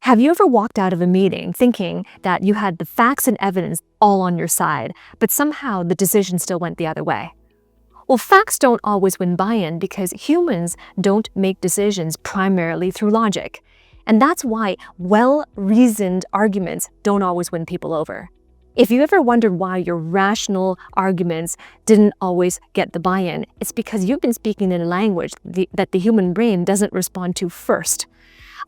Have you ever walked out of a meeting thinking that you had the facts and evidence all on your side, but somehow the decision still went the other way? Well, facts don't always win buy-in because humans don't make decisions primarily through logic. And that's why well-reasoned arguments don't always win people over. If you ever wondered why your rational arguments didn't always get the buy-in, it's because you've been speaking in a language that the human brain doesn't respond to first.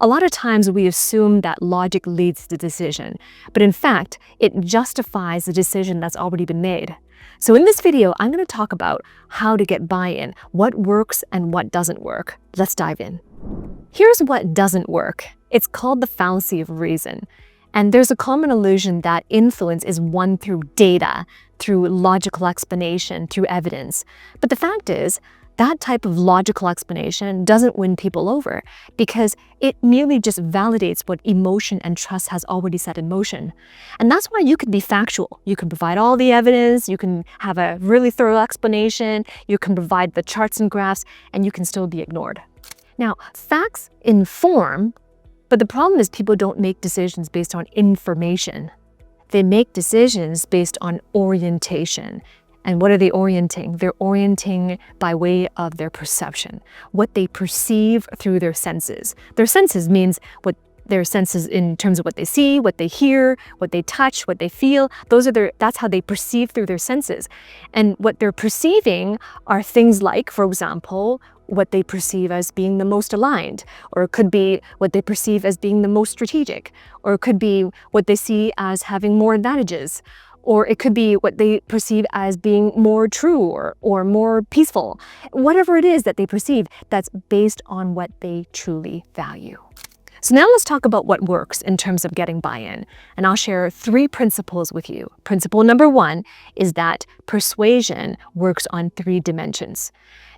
A lot of times we assume that logic leads to the decision, but in fact, it justifies the decision that's already been made. So in this video, I'm going to talk about how to get buy-in, what works and what doesn't work. Let's dive in. Here's what doesn't work. It's called the fallacy of reason. And there's a common illusion that influence is won through data, through logical explanation, through evidence. But the fact is, that type of logical explanation doesn't win people over because it merely just validates what emotion and trust has already set in motion. And that's why you can be factual. You can provide all the evidence, you can have a really thorough explanation, you can provide the charts and graphs, and you can still be ignored. Now, facts inform, but the problem is people don't make decisions based on information. They make decisions based on orientation. And what are they orienting? They're orienting by way of their perception, what they perceive through their senses. Their senses means what their senses in terms of what they see, what they hear, what they touch, what they feel. That's how they perceive through their senses. And what they're perceiving are things like, for example, what they perceive as being the most aligned, or it could be what they perceive as being the most strategic, or it could be what they see as having more advantages, or it could be what they perceive as being more true or more peaceful. Whatever it is that they perceive, that's based on what they truly value. So now let's talk about what works in terms of getting buy-in. And I'll share 3 principles with you. Principle number 1 is that persuasion works on 3 dimensions.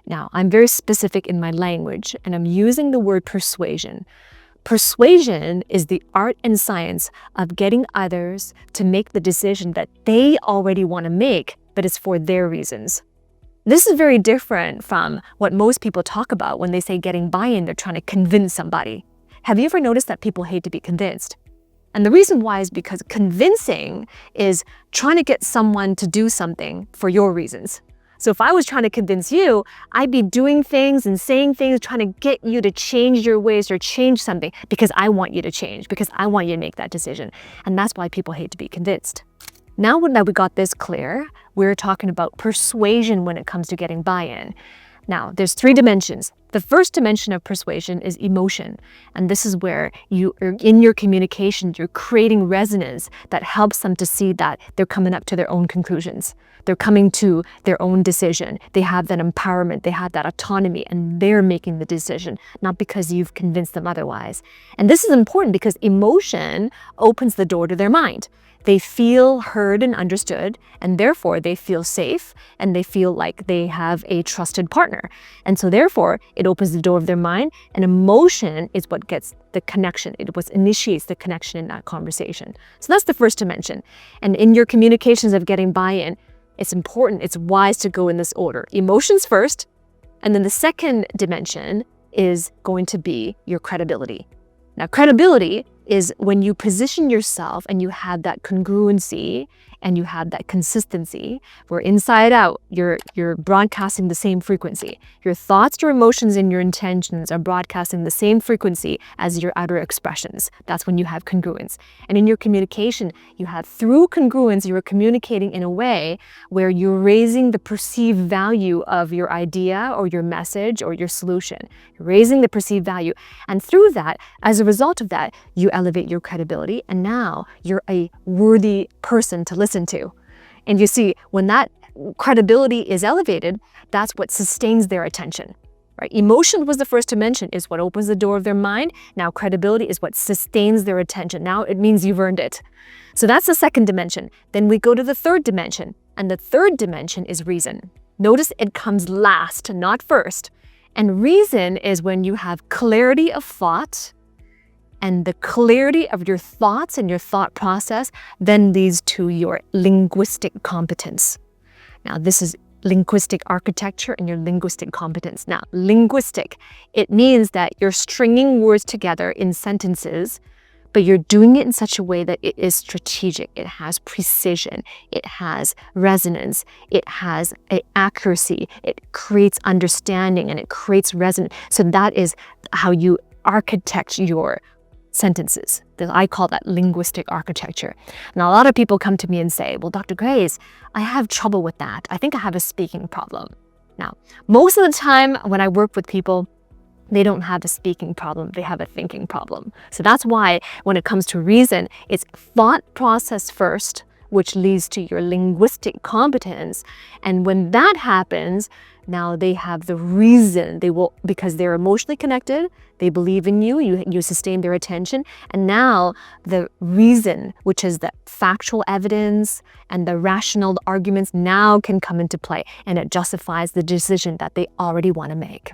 Now, I'm very specific in my language, and I'm using the word persuasion. Persuasion is the art and science of getting others to make the decision that they already want to make, but it's for their reasons. This is very different from what most people talk about when they say getting buy-in, they're trying to convince somebody. Have you ever noticed that people hate to be convinced? And the reason why is because convincing is trying to get someone to do something for your reasons. So if I was trying to convince you, I'd be doing things and saying things, trying to get you to change your ways or change something because I want you to change, because I want you to make that decision. And that's why people hate to be convinced. Now that we got this clear, we're talking about persuasion when it comes to getting buy-in. Now, there's 3 dimensions. The first dimension of persuasion is emotion. And this is where in your communication, you're creating resonance that helps them to see that they're coming up to their own conclusions. They're coming to their own decision. They have that empowerment, they have that autonomy, and they're making the decision, not because you've convinced them otherwise. And this is important because emotion opens the door to their mind. They feel heard and understood, and therefore they feel safe, and they feel like they have a trusted partner. And so therefore, it opens the door of their mind, and emotion is what gets the connection. It what initiates the connection in that conversation. So that's the first dimension. And in your communications of getting buy-in, it's important, it's wise to go in this order. Emotions first, and then the second dimension is going to be your credibility. Now, credibility is when you position yourself and you have that congruency and you have that consistency where inside out, you're broadcasting the same frequency. Your thoughts, your emotions, and your intentions are broadcasting the same frequency as your outer expressions. That's when you have congruence. And in your communication, you have through congruence, you're communicating in a way where you're raising the perceived value of your idea or your message or your solution. You're raising the perceived value. And through that, as a result of that, you elevate your credibility, and now you're a worthy person to listen to. And you see, when that credibility is elevated, that's what sustains their attention, right? Emotion was the first to mention, is what opens the door of their mind. Now credibility is what sustains their attention. Now it means you've earned it. So that's the second dimension. Then we go to the third dimension, and the third dimension is reason. Notice it comes last, not first. And reason is when you have clarity of thought, and the clarity of your thoughts and your thought process then leads to your linguistic competence. Now, this is linguistic architecture and your linguistic competence. Now, linguistic, it means that you're stringing words together in sentences but you're doing it in such a way that it is strategic. It has precision. It has resonance. It has accuracy. It creates understanding and it creates resonance. So that is how you architect your sentences. I call that linguistic architecture. Now, a lot of people come to me and say, well, Dr. Grace, I have trouble with that. I think I have a speaking problem. Now, most of the time when I work with people, they don't have a speaking problem, they have a thinking problem. So that's why when it comes to reason, it's thought process first, which leads to your linguistic competence. And when that happens, now they have the reason. They will, because they're emotionally connected, they believe in you, you sustain their attention. And now the reason, which is the factual evidence and the rational arguments, now can come into play, and it justifies the decision that they already want to make.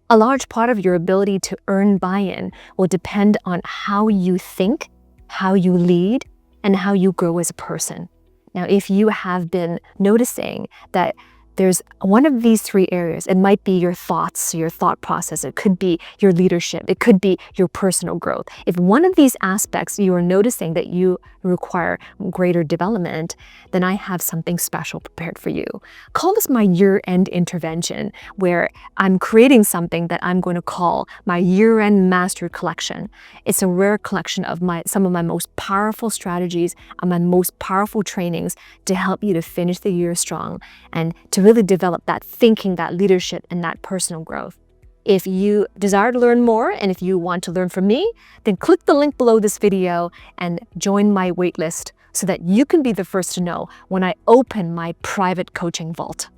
A large part of your ability to earn buy-in will depend on how you think, how you lead, and how you grow as a person. Now, if you have been noticing that there's one of these three areas, it might be your thoughts, your thought process, it could be your leadership, it could be your personal growth. If one of these aspects you are noticing that you require greater development, then I have something special prepared for you. Call this my year-end intervention, where I'm creating something that I'm going to call my year-end master collection. It's a rare collection of some of my most powerful strategies and my most powerful trainings to help you to finish the year strong and to really develop that thinking, that leadership, and that personal growth. If you desire to learn more and if you want to learn from me, then click the link below this video and join my waitlist so that you can be the first to know when I open my private coaching vault.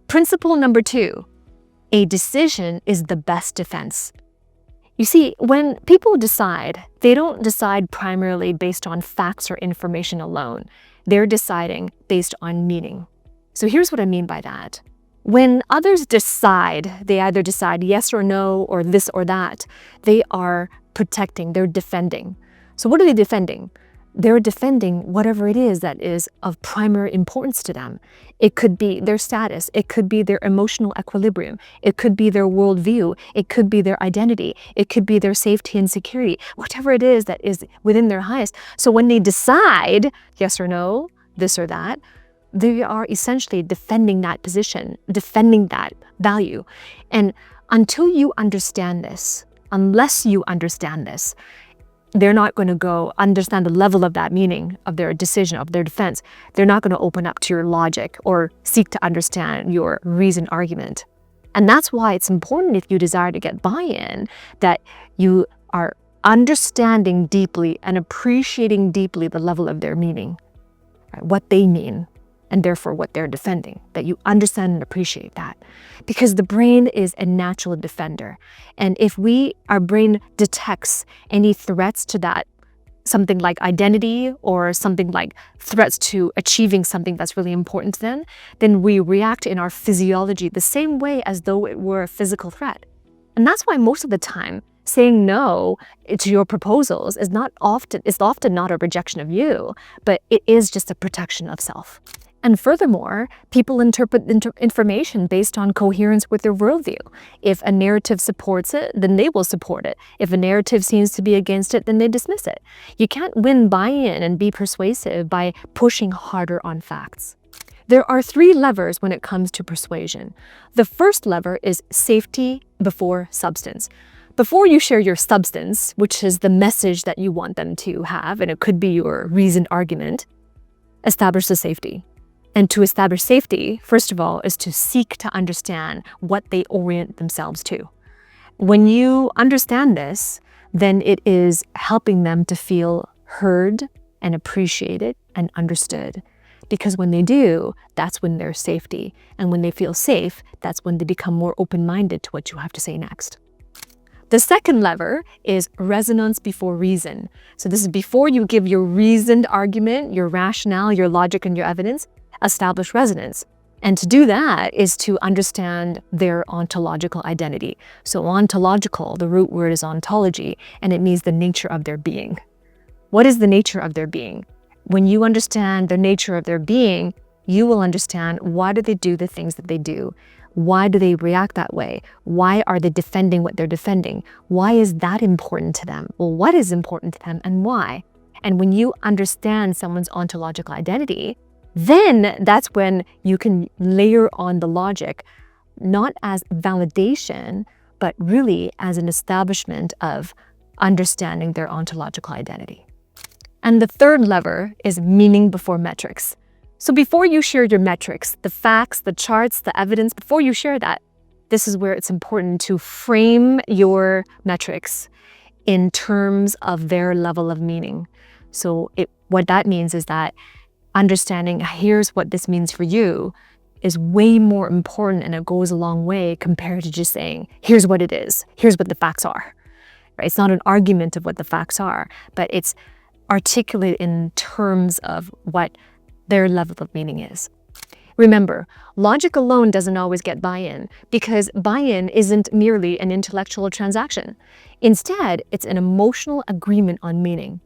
Principle number 2, a decision is the best defense. You see, when people decide, they don't decide primarily based on facts or information alone. They're deciding based on meaning. So here's what I mean by that. When others decide, they either decide yes or no, or this or that, they are protecting, they're defending. So what are they defending? They're defending whatever it is that is of primary importance to them. It could be their status, it could be their emotional equilibrium, it could be their worldview, it could be their identity, it could be their safety and security, whatever it is that is within their highest. So when they decide yes or no, this or that, they are essentially defending that position, defending that value. And until you understand this, unless you understand this, they're not going to go understand the level of that meaning of their decision, of their defense. They're not going to open up to your logic or seek to understand your reason argument. And that's why it's important, if you desire to get buy-in, that you are understanding deeply and appreciating deeply the level of their meaning, right? What they mean, and therefore what they're defending, that you understand and appreciate that. Because the brain is a natural defender. And if our brain detects any threats to that, something like identity or something like threats to achieving something that's really important to them, then we react in our physiology the same way as though it were a physical threat. And that's why most of the time, saying no to your proposals is often not a rejection of you, but it is just a protection of self. And furthermore, people interpret information based on coherence with their worldview. If a narrative supports it, then they will support it. If a narrative seems to be against it, then they dismiss it. You can't win buy-in and be persuasive by pushing harder on facts. There are 3 levers when it comes to persuasion. The first lever is safety before substance. Before you share your substance, which is the message that you want them to have, and it could be your reasoned argument, establish the safety. And to establish safety, first of all, is to seek to understand what they orient themselves to. When you understand this, then it is helping them to feel heard and appreciated and understood. Because when they do, that's when there's safety. And when they feel safe, that's when they become more open-minded to what you have to say next. The second lever is resonance before reason. So this is before you give your reasoned argument, your rationale, your logic, and your evidence. Establish resonance. And to do that is to understand their ontological identity. So ontological, the root word is ontology, and it means the nature of their being. What is the nature of their being? When you understand the nature of their being, you will understand why do they do the things that they do? Why do they react that way? Why are they defending what they're defending? Why is that important to them? Well, what is important to them and why? And when you understand someone's ontological identity, then that's when you can layer on the logic, not as validation, but really as an establishment of understanding their ontological identity. And the third lever is meaning before metrics. So before you share your metrics, the facts, the charts, the evidence, before you share that, this is where it's important to frame your metrics in terms of their level of meaning. So what that means is that understanding, here's what this means for you, is way more important, and it goes a long way compared to just saying, here's what it is, here's what the facts are. Right? It's not an argument of what the facts are, but it's articulated in terms of what their level of meaning is. Remember, logic alone doesn't always get buy-in, because buy-in isn't merely an intellectual transaction. Instead, it's an emotional agreement on meaning.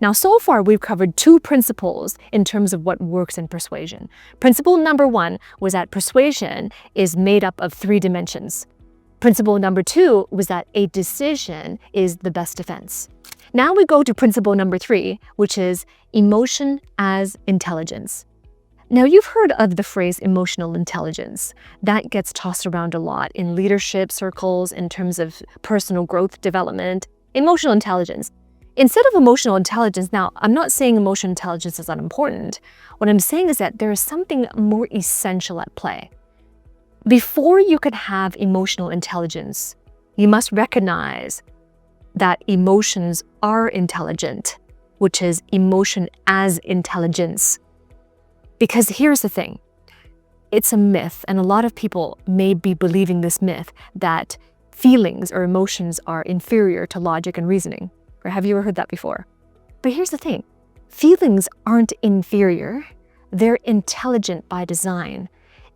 Now, so far, we've covered two principles in terms of what works in persuasion. Principle number one was that persuasion is made up of 3 dimensions. Principle number 2 was that a decision is the best defense. Now we go to principle number 3, which is emotion as intelligence. Now, you've heard of the phrase emotional intelligence. That gets tossed around a lot in leadership circles in terms of personal growth development. Emotional intelligence. Instead of emotional intelligence, now, I'm not saying emotional intelligence is unimportant. What I'm saying is that there is something more essential at play. Before you could have emotional intelligence, you must recognize that emotions are intelligent, which is emotion as intelligence. Because here's the thing, it's a myth, and a lot of people may be believing this myth that feelings or emotions are inferior to logic and reasoning. Or have you ever heard that before? But here's the thing, feelings aren't inferior, they're intelligent by design.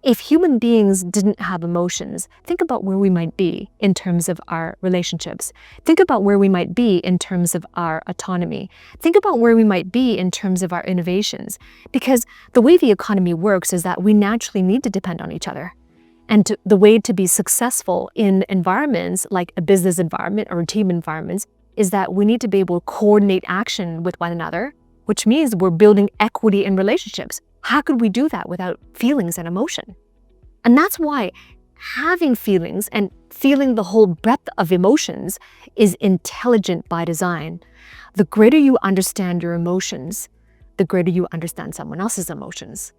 If human beings didn't have emotions, think about where we might be in terms of our relationships. Think about where we might be in terms of our autonomy. Think about where we might be in terms of our innovations. Because the way the economy works is that we naturally need to depend on each other. And the way to be successful in environments like a business environment or team environments is that we need to be able to coordinate action with one another, which means we're building equity in relationships. How could we do that without feelings and emotion? And that's why having feelings and feeling the whole breadth of emotions is intelligent by design. The greater you understand your emotions, the greater you understand someone else's emotions.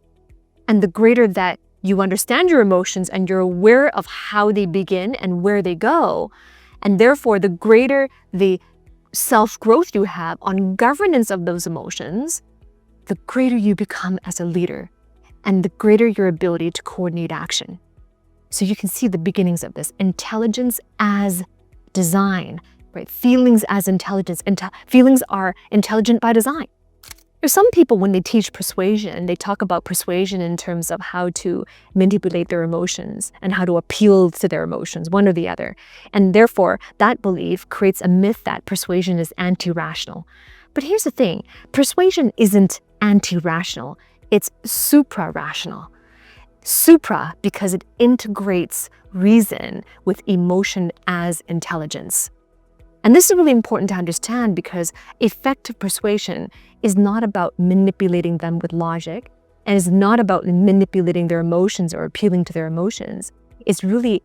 And the greater that you understand your emotions and you're aware of how they begin and where they go, and therefore the greater the self-growth you have on governance of those emotions, the greater you become as a leader and the greater your ability to coordinate action. So you can see the beginnings of this. Intelligence as design, right? Feelings as intelligence. Feelings are intelligent by design. There's some people, when they teach persuasion, they talk about persuasion in terms of how to manipulate their emotions and how to appeal to their emotions, one or the other. And therefore, that belief creates a myth that persuasion is anti-rational. But here's the thing, persuasion isn't anti-rational, it's supra-rational. Supra because it integrates reason with emotion as intelligence. And this is really important to understand because effective persuasion is not about manipulating them with logic and is not about manipulating their emotions or appealing to their emotions. It's really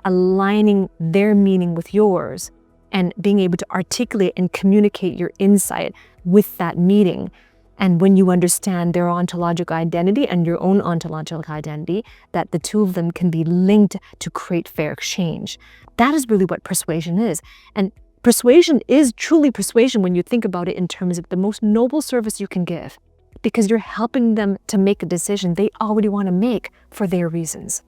aligning their meaning with yours and being able to articulate and communicate your insight with that meaning. And when you understand their ontological identity and your own ontological identity, that the two of them can be linked to create fair exchange. That is really what persuasion is. And persuasion is truly persuasion when you think about it in terms of the most noble service you can give, because you're helping them to make a decision they already want to make for their reasons.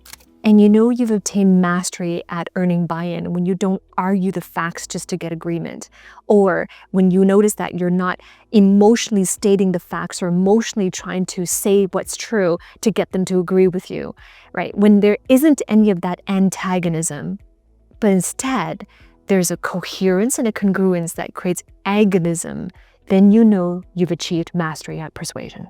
And you know you've obtained mastery at earning buy-in when you don't argue the facts just to get agreement, or when you notice that you're not emotionally stating the facts or emotionally trying to say what's true to get them to agree with you, right? When there isn't any of that antagonism, but instead there's a coherence and a congruence that creates agonism, then you know you've achieved mastery at persuasion.